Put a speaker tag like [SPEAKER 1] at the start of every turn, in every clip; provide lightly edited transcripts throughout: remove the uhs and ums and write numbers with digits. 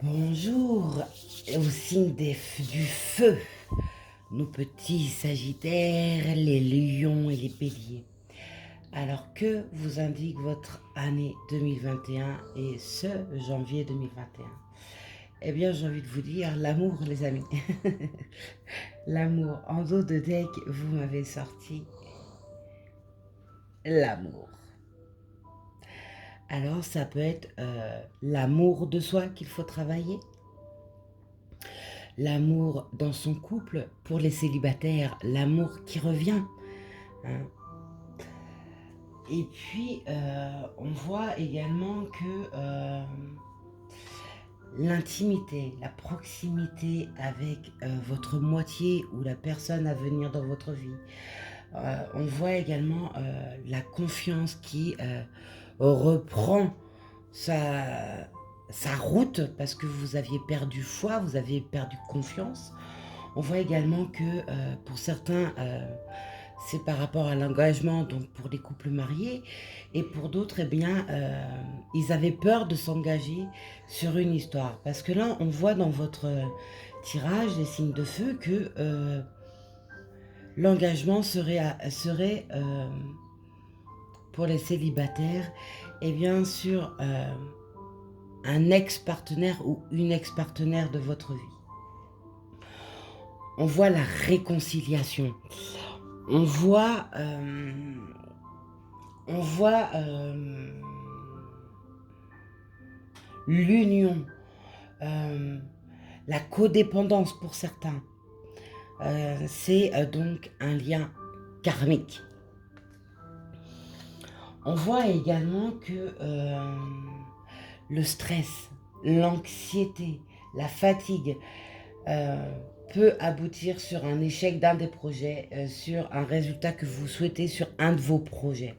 [SPEAKER 1] Bonjour, au signe du feu, nos petits sagittaires, les lions et les béliers. Alors que vous indique votre année 2021 et ce janvier 2021? Eh bien, j'ai envie de vous dire l'amour, les amis. L'amour. En dos de deck, vous m'avez sorti l'amour. Alors, ça peut être l'amour de soi qu'il faut travailler. L'amour dans son couple, pour les célibataires, l'amour qui revient. Hein. Et puis, on voit également que l'intimité, la proximité avec votre moitié ou la personne à venir dans votre vie. On voit également la confiance qui reprend sa, sa route parce que vous aviez perdu foi, vous aviez perdu confiance. On voit également que pour certains, c'est par rapport à l'engagement, donc pour les couples mariés, et pour d'autres, eh bien, ils avaient peur de s'engager sur une histoire. Parce que là, on voit dans votre tirage, les signes de feu, que l'engagement serait pour les célibataires, et bien sur un ex-partenaire ou une ex-partenaire de votre vie. On voit la réconciliation. On voit l'union, euh, la codépendance pour certains. C'est donc un lien karmique. On voit également que le stress, l'anxiété, la fatigue peut aboutir sur un échec d'un des projets, sur un résultat que vous souhaitez sur un de vos projets.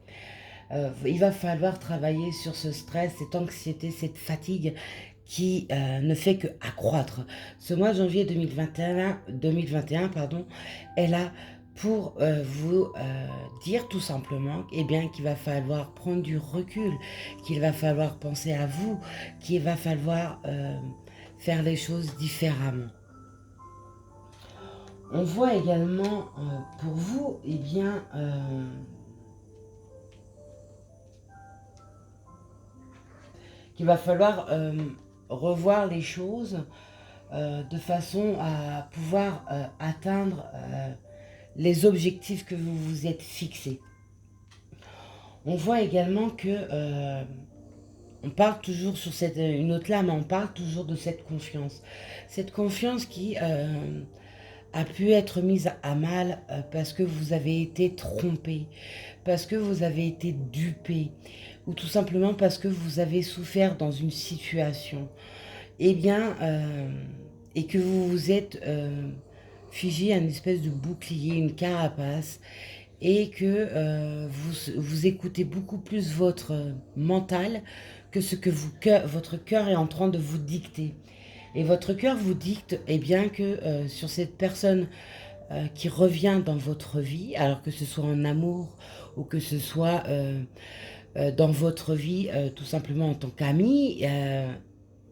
[SPEAKER 1] Il va falloir travailler sur ce stress, cette anxiété, cette fatigue qui ne fait que accroître. Ce mois de janvier 2021 pardon, est là pour vous dire tout simplement eh bien, qu'il va falloir prendre du recul, qu'il va falloir penser à vous, qu'il va falloir faire les choses différemment. On voit également pour vous, eh bien, qu'il va falloir revoir les choses de façon à pouvoir atteindre les objectifs que vous vous êtes fixés. On voit également que on parle toujours sur une autre lame, on parle toujours de cette confiance. Cette confiance qui a pu être mise à mal parce que vous avez été trompé, parce que vous avez été dupé, ou tout simplement parce que vous avez souffert dans une situation. Eh bien, et que vous vous êtes figé à une espèce de bouclier, une carapace, et que vous écoutez beaucoup plus votre mental que ce que votre cœur est en train de vous dicter. Et votre cœur vous dicte eh bien, que sur cette personne qui revient dans votre vie, alors que ce soit en amour ou que ce soit dans votre vie tout simplement en tant qu'ami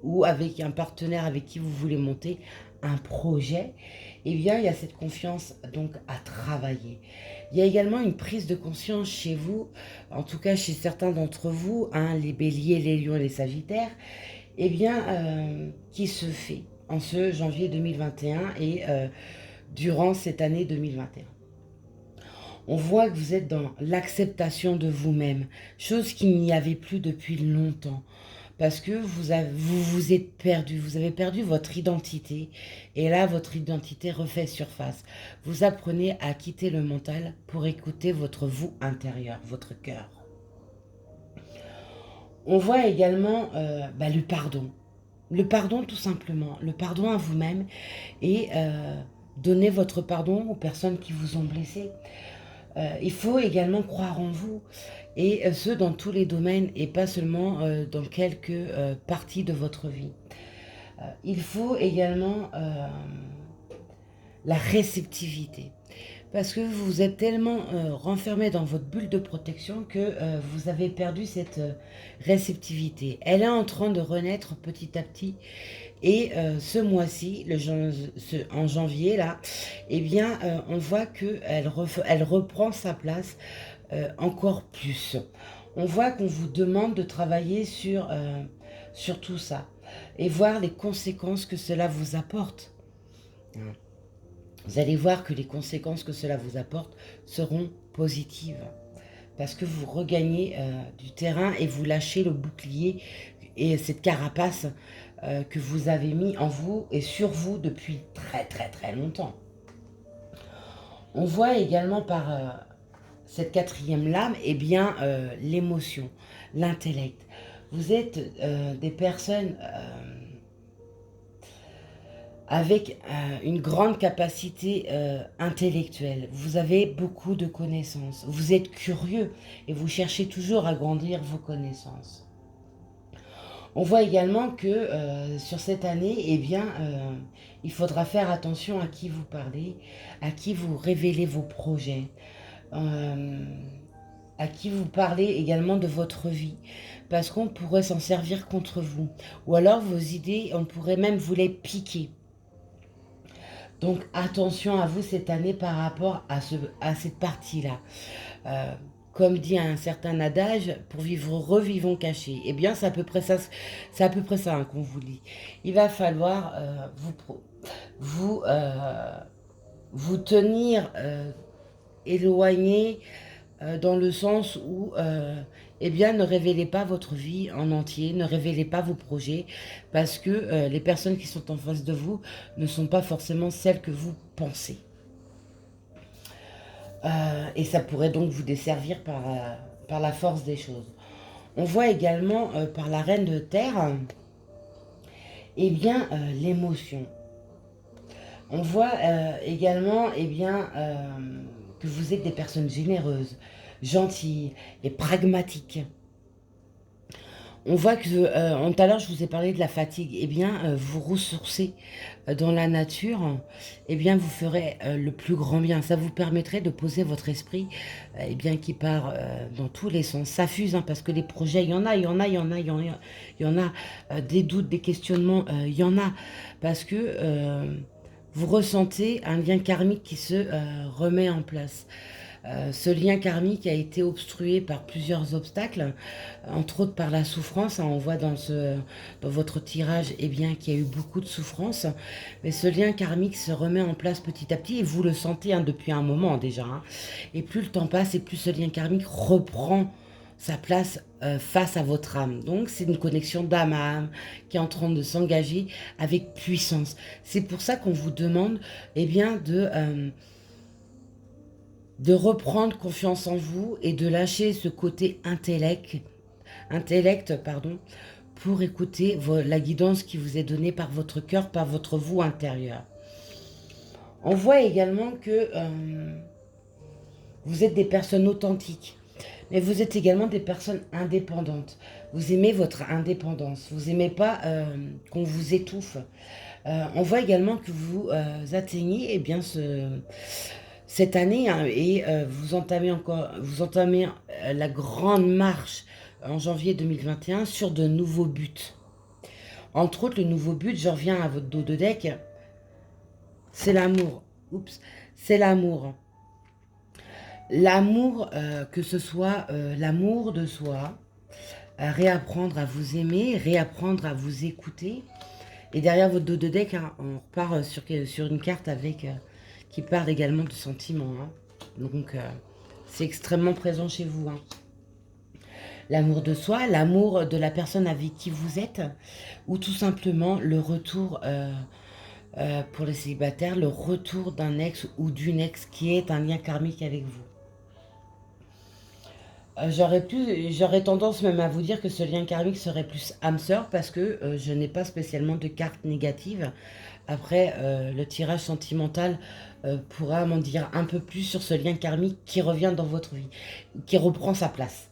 [SPEAKER 1] ou avec un partenaire avec qui vous voulez monter un projet, eh bien, il y a cette confiance donc à travailler. Il y a également une prise de conscience chez vous, en tout cas chez certains d'entre vous, hein, les béliers, les lions et les sagittaires, eh bien, qui se fait en ce janvier 2021 et durant cette année 2021. On voit que vous êtes dans l'acceptation de vous-même, chose qu'il n'y avait plus depuis longtemps. Parce que vous êtes perdu, vous avez perdu votre identité. Et là, votre identité refait surface. Vous apprenez à quitter le mental pour écouter votre vous intérieur, votre cœur. On voit également le pardon. Le pardon tout simplement. Le pardon à vous-même. Et donner votre pardon aux personnes qui vous ont blessé. Il faut également croire en vous, et ce dans tous les domaines et pas seulement dans quelques parties de votre vie. Il faut également la réceptivité, Parce que vous êtes tellement renfermé dans votre bulle de protection que vous avez perdu cette réceptivité. Elle est en train de renaître petit à petit. Et ce mois-ci, en janvier, là, eh bien, on voit qu'elle elle reprend sa place encore plus. On voit qu'on vous demande de travailler sur tout ça et voir les conséquences que cela vous apporte. Vous allez voir que les conséquences que cela vous apporte seront positives. Parce que vous regagnez du terrain et vous lâchez le bouclier et cette carapace que vous avez mis en vous et sur vous depuis très très très longtemps. On voit également par cette quatrième lame, eh bien, l'émotion, l'intellect. Vous êtes des personnes avec une grande capacité intellectuelle. Vous avez beaucoup de connaissances. Vous êtes curieux et vous cherchez toujours à grandir vos connaissances. On voit également que sur cette année, eh bien, il faudra faire attention à qui vous parlez, à qui vous révélez vos projets, à qui vous parlez également de votre vie, parce qu'on pourrait s'en servir contre vous. Ou alors vos idées, on pourrait même vous les piquer. Donc attention à vous cette année par rapport à cette partie-là. Comme dit un certain adage, pour vivre revivons cachés. Eh bien, c'est à peu près ça, hein, qu'on vous dit. Il va falloir vous tenir éloigné dans le sens où eh bien, ne révélez pas votre vie en entier, ne révélez pas vos projets, parce que les personnes qui sont en face de vous ne sont pas forcément celles que vous pensez. Et ça pourrait donc vous desservir par la force des choses. On voit également par la reine de terre, eh bien, l'émotion. On voit également eh bien, que vous êtes des personnes généreuses, gentilles et pragmatiques. On voit que, tout à l'heure, je vous ai parlé de la fatigue. Eh bien, vous ressourcez dans la nature, eh bien, vous ferez le plus grand bien. Ça vous permettrait de poser votre esprit, eh bien, qui part dans tous les sens. Ça fuse, hein, parce que les projets, il y en a, des doutes, des questionnements, il y en a. Parce que vous ressentez un lien karmique qui se remet en place. Ce lien karmique a été obstrué par plusieurs obstacles, entre autres par la souffrance. On voit dans votre tirage eh bien, qu'il y a eu beaucoup de souffrance. Mais ce lien karmique se remet en place petit à petit et vous le sentez hein, depuis un moment déjà. Hein. Et plus le temps passe et plus ce lien karmique reprend sa place face à votre âme. Donc c'est une connexion d'âme à âme qui est en train de s'engager avec puissance. C'est pour ça qu'on vous demande eh bien, de reprendre confiance en vous et de lâcher ce côté intellect pour écouter la guidance qui vous est donnée par votre cœur, par votre vous intérieur. On voit également que vous êtes des personnes authentiques, mais vous êtes également des personnes indépendantes. Vous aimez votre indépendance, vous n'aimez pas qu'on vous étouffe. On voit également que vous atteignez eh bien, cette année hein, et vous entamez la grande marche en janvier 2021 sur de nouveaux buts. Entre autres, le nouveau but, je reviens à votre dos de deck, c'est l'amour. Oups, c'est l'amour. L'amour, que ce soit l'amour de soi, réapprendre à vous aimer, réapprendre à vous écouter. Et derrière votre dos de deck, hein, on repart sur une carte avec qui parle également de sentiments. Hein. Donc, c'est extrêmement présent chez vous. Hein. L'amour de soi, l'amour de la personne avec qui vous êtes, ou tout simplement le retour, pour les célibataires, le retour d'un ex ou d'une ex qui est un lien karmique avec vous. J'aurais tendance même à vous dire que ce lien karmique serait plus âme sœur parce que je n'ai pas spécialement de cartes négatives. Après, le tirage sentimental pourra m'en dire un peu plus sur ce lien karmique qui revient dans votre vie, qui reprend sa place.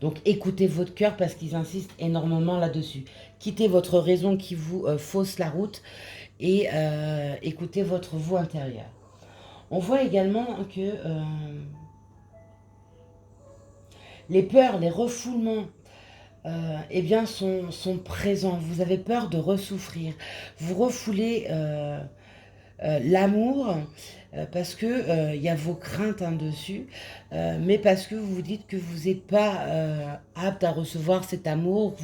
[SPEAKER 1] Donc écoutez votre cœur parce qu'ils insistent énormément là-dessus. Quittez votre raison qui vous fausse la route et écoutez votre vous intérieur. On voit également que les peurs, les refoulements, eh bien, sont présents. Vous avez peur de ressouffrir. Vous refoulez l'amour parce que il y a vos craintes dessus, mais parce que vous vous dites que vous n'êtes pas apte à recevoir cet amour,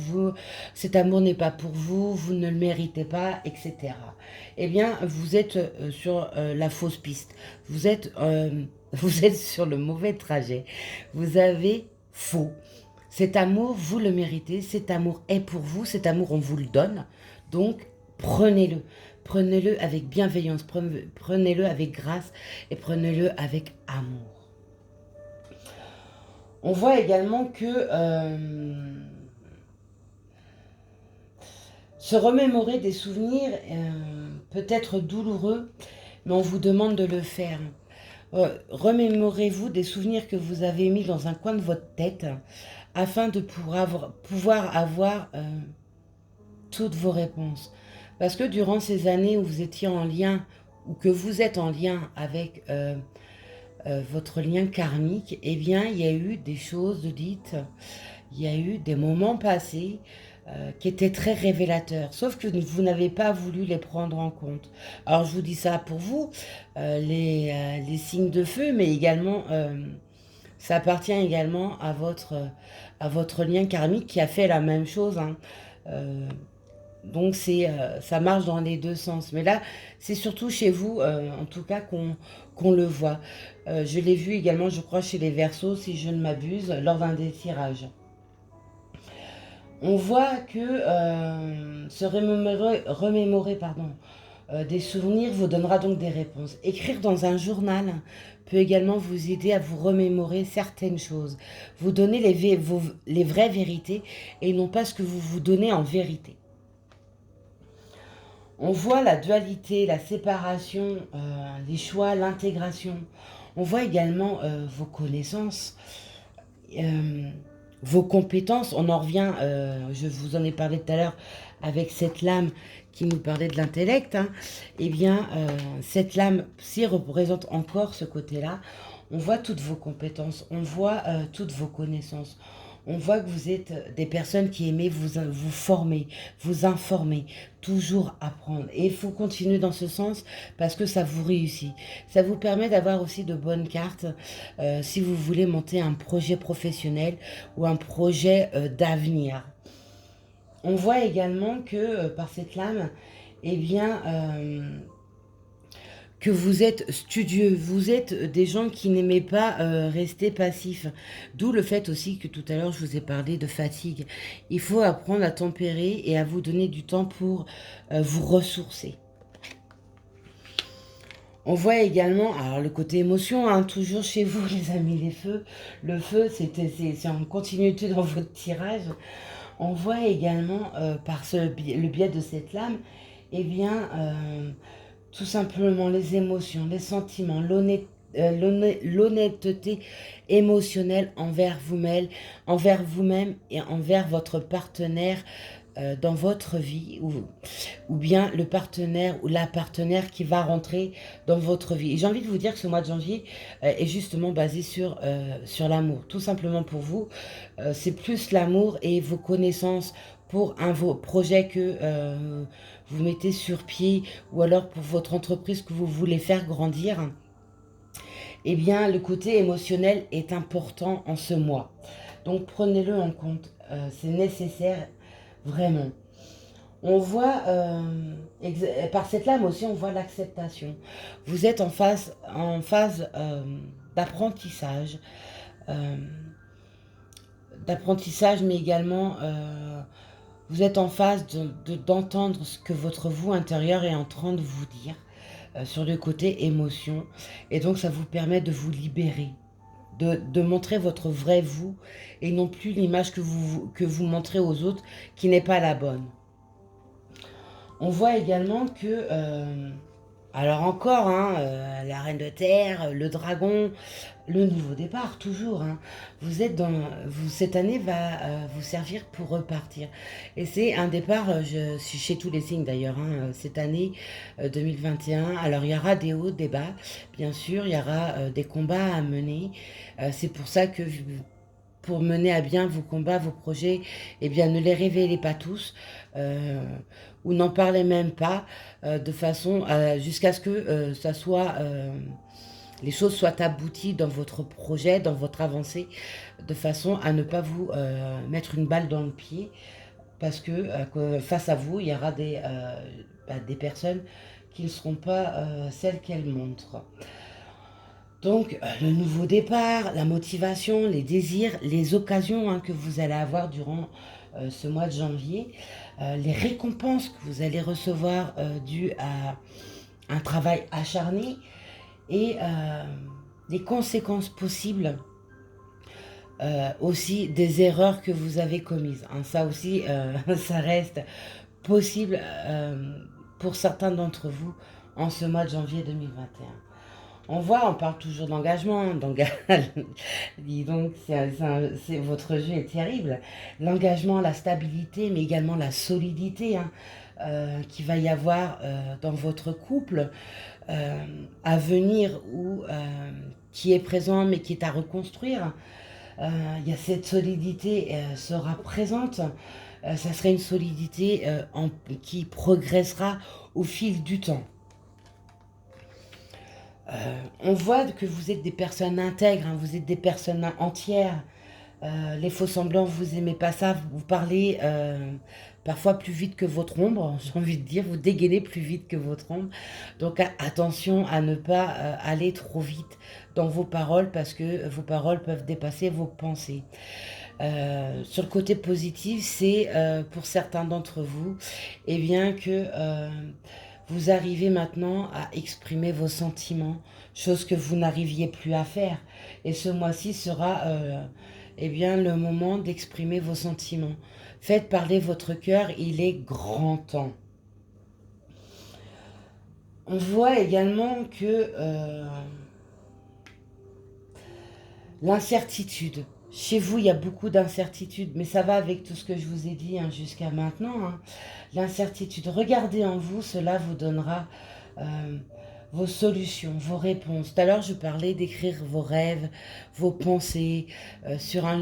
[SPEAKER 1] cet amour n'est pas pour vous, vous ne le méritez pas, etc. Eh bien, vous êtes sur la fausse piste. Vous êtes, vous êtes sur le mauvais trajet. Vous avez faux. Cet amour, vous le méritez, cet amour est pour vous, cet amour, on vous le donne. Donc, prenez-le. Prenez-le avec bienveillance, prenez-le avec grâce et prenez-le avec amour. On voit également que se remémorer des souvenirs peut être douloureux, mais on vous demande de le faire. Remémorez-vous des souvenirs que vous avez mis dans un coin de votre tête afin de pouvoir avoir toutes vos réponses. Parce que durant ces années où vous étiez en lien, ou que vous êtes en lien avec votre lien karmique, eh bien, il y a eu des choses dites, il y a eu des moments passés qui étaient très révélateurs. Sauf que vous n'avez pas voulu les prendre en compte. Alors, je vous dis ça pour vous, les signes de feu, mais également, ça appartient également à votre lien karmique qui a fait la même chose, hein. Donc ça marche dans les deux sens. Mais là, c'est surtout chez vous, en tout cas, qu'on le voit. Je l'ai vu également, je crois, chez les Verseaux, si je ne m'abuse, lors d'un des tirages. On voit que se remémorer des souvenirs vous donnera donc des réponses. Écrire dans un journal peut également vous aider à vous remémorer certaines choses. Vous donner les vraies vérités et non pas ce que vous vous donnez en vérité. On voit la dualité, la séparation, les choix, l'intégration. On voit également vos connaissances, vos compétences. On en revient, je vous en ai parlé tout à l'heure, avec cette lame qui nous parlait de l'intellect. Hein. Eh bien, cette lame-ci représente encore ce côté-là. On voit toutes vos compétences, on voit toutes vos connaissances. On voit que vous êtes des personnes qui aimez vous former, vous informer, toujours apprendre. Et il faut continuer dans ce sens parce que ça vous réussit. Ça vous permet d'avoir aussi de bonnes cartes si vous voulez monter un projet professionnel ou un projet d'avenir. On voit également que par cette lame, eh bien, que vous êtes studieux, vous êtes des gens qui n'aimaient pas rester passifs. D'où le fait aussi que tout à l'heure je vous ai parlé de fatigue. Il faut apprendre à tempérer et à vous donner du temps pour vous ressourcer. On voit également, alors le côté émotion, hein, toujours chez vous les amis, les feux. Le feu, c'est en continuité dans votre tirage. On voit également par le biais de cette lame, eh bien... tout simplement les émotions, les sentiments, l'honnêteté émotionnelle envers vous-même et envers votre partenaire dans votre vie ou bien le partenaire ou la partenaire qui va rentrer dans votre vie. Et j'ai envie de vous dire que ce mois de janvier est justement basé sur l'amour. Tout simplement pour vous, c'est plus l'amour et vos connaissances pour vos projets que vous mettez sur pied ou alors pour votre entreprise que vous voulez faire grandir. Eh bien, le côté émotionnel est important en ce mois. Donc, prenez-le en compte. C'est nécessaire, vraiment. On voit, par cette lame aussi, on voit l'acceptation. Vous êtes en phase d'apprentissage. Mais également, vous êtes en phase d'entendre ce que votre vous intérieur est en train de vous dire sur le côté émotion. Et donc, ça vous permet de vous libérer, de montrer votre vrai vous et non plus l'image que vous montrez aux autres qui n'est pas la bonne. On voit également que Alors encore, hein, la reine de terre, le dragon, le nouveau départ, toujours. Hein. Vous êtes dans, cette année va vous servir pour repartir. Et c'est un départ, je suis chez tous les signes d'ailleurs, hein, cette année 2021. Alors il y aura des hauts, des bas, bien sûr, il y aura des combats à mener. C'est pour ça que pour mener à bien vos combats, vos projets, eh bien, ne les révélez pas tous euh, ou n'en parlez même pas de façon jusqu'à ce que ça soit les choses soient abouties dans votre projet, dans votre avancée, de façon à ne pas vous mettre une balle dans le pied, parce que face à vous, il y aura des personnes qui ne seront pas celles qu'elles montrent. Donc, le nouveau départ, la motivation, les désirs, les occasions hein, que vous allez avoir durant ce mois de janvier, les récompenses que vous allez recevoir dues à un travail acharné et les conséquences possibles aussi des erreurs que vous avez commises. Hein. Ça aussi, ça reste possible pour certains d'entre vous en ce mois de janvier 2021. On parle toujours d'engagement. Dis donc, votre jeu est terrible. L'engagement, la stabilité, mais également la solidité hein, qu'il va y avoir dans votre couple à venir ou qui est présent mais qui est à reconstruire. Il y a cette solidité sera présente. Ça serait une solidité qui progressera au fil du temps. On voit que vous êtes des personnes intègres, hein, vous êtes des personnes entières. Les faux semblants, vous aimez pas ça. Vous parlez parfois plus vite que votre ombre, j'ai envie de dire. Vous dégainez plus vite que votre ombre. Donc attention à ne pas aller trop vite dans vos paroles parce que vos paroles peuvent dépasser vos pensées. Sur le côté positif, c'est pour certains d'entre vous, eh bien que vous arrivez maintenant à exprimer vos sentiments, chose que vous n'arriviez plus à faire. Et ce mois-ci sera eh bien, le moment d'exprimer vos sentiments. Faites parler votre cœur, il est grand temps. On voit également que l'incertitude. Chez vous, il y a beaucoup d'incertitudes, mais ça va avec tout ce que je vous ai dit hein, jusqu'à maintenant. Hein. L'incertitude, regardez en vous, cela vous donnera vos solutions, vos réponses. Tout à l'heure, je parlais d'écrire vos rêves, vos pensées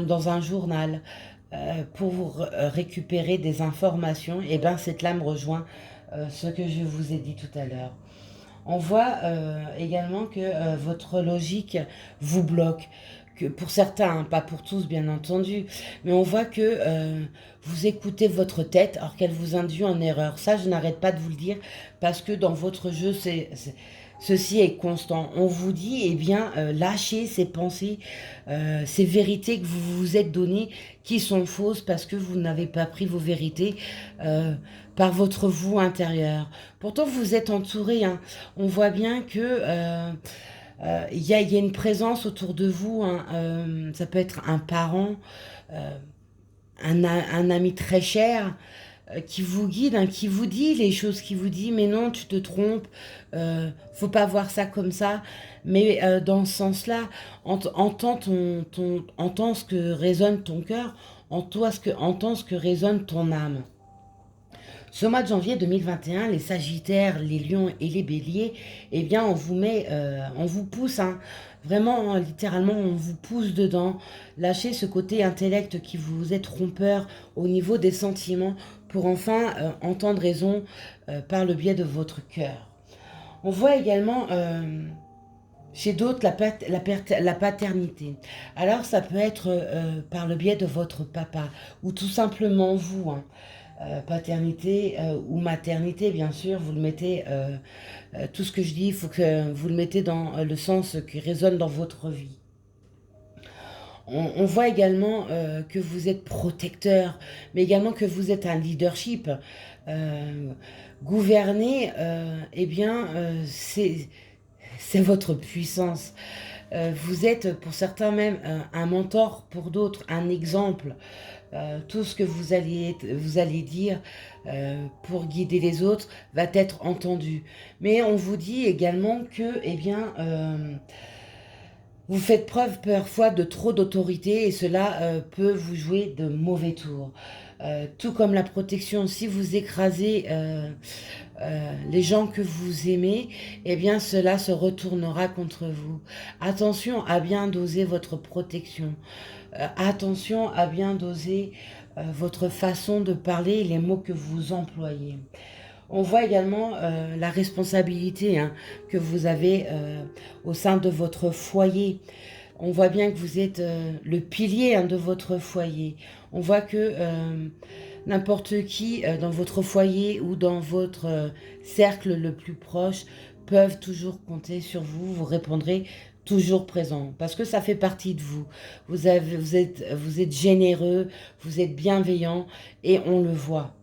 [SPEAKER 1] dans un journal pour récupérer des informations. Et bien, cette lame rejoint ce que je vous ai dit tout à l'heure. On voit également que votre logique vous bloque. Que pour certains, hein, pas pour tous bien entendu, mais on voit que vous écoutez votre tête alors qu'elle vous induit en erreur. Ça, je n'arrête pas de vous le dire parce que dans votre jeu, ceci est constant. On vous dit, eh bien, lâchez ces pensées, ces vérités que vous vous êtes données qui sont fausses parce que vous n'avez pas pris vos vérités par votre vous intérieur. Pourtant, vous êtes entouré. Hein. On voit bien que y a une présence autour de vous. Hein, ça peut être un parent, un ami très cher qui vous guide, hein, qui vous dit les choses, qui vous dit mais non tu te trompes, faut pas voir ça comme ça, mais dans ce sens-là, entends entends ce que résonne ton cœur, entends ce que résonne ton âme. Ce mois de janvier 2021, les Sagittaires, les Lions et les Béliers, eh bien, on vous pousse, hein, vraiment, hein, littéralement, on vous pousse dedans. Lâchez ce côté intellect qui vous est trompeur au niveau des sentiments pour enfin entendre raison par le biais de votre cœur. On voit également chez d'autres la paternité. Alors, ça peut être par le biais de votre papa ou tout simplement vous, hein. Paternité ou maternité, bien sûr, vous le mettez, tout ce que je dis, il faut que vous le mettez dans le sens qui résonne dans votre vie. On voit également que vous êtes protecteur, mais également que vous êtes un leadership. Gouverner, eh bien, c'est votre puissance. Vous êtes pour certains même un mentor, pour d'autres un exemple. tout ce que vous allez dire pour guider les autres va être entendu. Mais on vous dit également que, eh bien, vous faites preuve parfois de trop d'autorité et cela peut vous jouer de mauvais tours. Tout comme la protection, si vous écrasez les gens que vous aimez, eh bien cela se retournera contre vous. Attention à bien doser votre protection. Attention à bien doser votre façon de parler et les mots que vous employez. On voit également la responsabilité que vous avez au sein de votre foyer. On voit bien que vous êtes le pilier de votre foyer. On voit que n'importe qui dans votre foyer ou dans votre cercle le plus proche peuvent toujours compter sur vous. Vous répondrez toujours présent parce que ça fait partie de vous. Vous êtes généreux, vous êtes bienveillant et on le voit.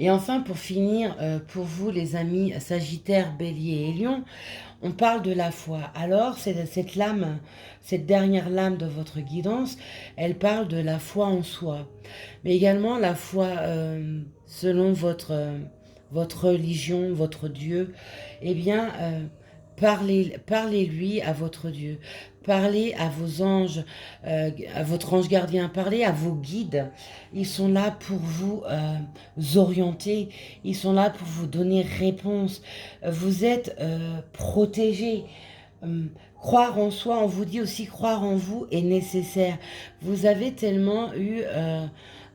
[SPEAKER 1] Et enfin, pour finir, pour vous les amis Sagittaire, Bélier et Lion, on parle de la foi. Alors, cette lame, cette dernière lame de votre guidance, elle parle de la foi en soi. Mais également la foi selon votre religion, votre Dieu. Eh bien, parlez-lui à votre Dieu. Parlez à vos anges, à votre ange gardien. Parlez à vos guides. Ils sont là pour vous orienter. Ils sont là pour vous donner réponse. Vous êtes protégés. Croire en soi, on vous dit aussi croire en vous est nécessaire. Vous avez tellement eu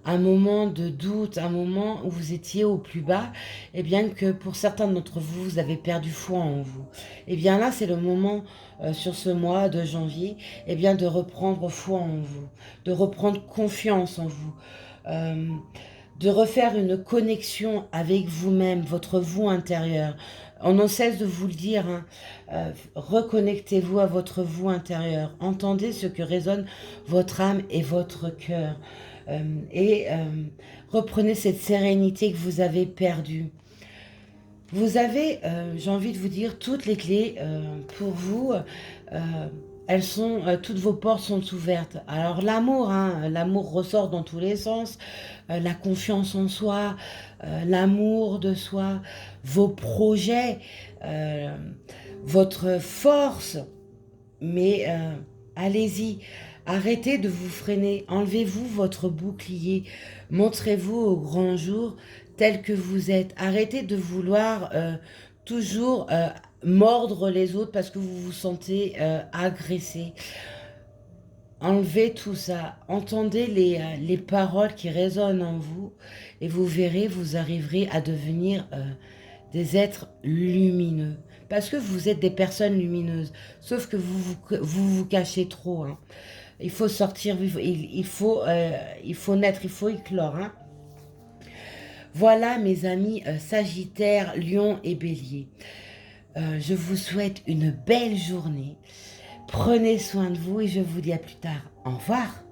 [SPEAKER 1] un moment de doute, un moment où vous étiez au plus bas, et bien que pour certains d'entre vous, vous avez perdu foi en vous. Et bien là, c'est le moment sur ce mois de janvier, et bien de reprendre foi en vous, de reprendre confiance en vous. De refaire une connexion avec vous-même, votre vous intérieur. On ne cesse de vous le dire, reconnectez-vous à votre vous intérieur. Entendez ce que résonne votre âme et votre cœur. Et reprenez cette sérénité que vous avez perdue. Vous avez, j'ai envie de vous dire, toutes les clés pour vous. Elles sont, toutes vos portes sont ouvertes. Alors l'amour, l'amour ressort dans tous les sens. La confiance en soi, l'amour de soi, vos projets, votre force. Mais allez-y, arrêtez de vous freiner. Enlevez-vous votre bouclier. Montrez-vous au grand jour tel que vous êtes. Arrêtez de vouloir toujours mordre les autres parce que vous vous sentez agressé. Enlevez tout ça. Entendez les paroles qui résonnent en vous et vous verrez, vous arriverez à devenir des êtres lumineux. Parce que vous êtes des personnes lumineuses. Sauf que vous cachez trop. Il faut sortir, il faut naître, il faut éclore. Voilà mes amis Sagittaire, Lion et Bélier. Je vous souhaite une belle journée. Prenez soin de vous et je vous dis à plus tard. Au revoir.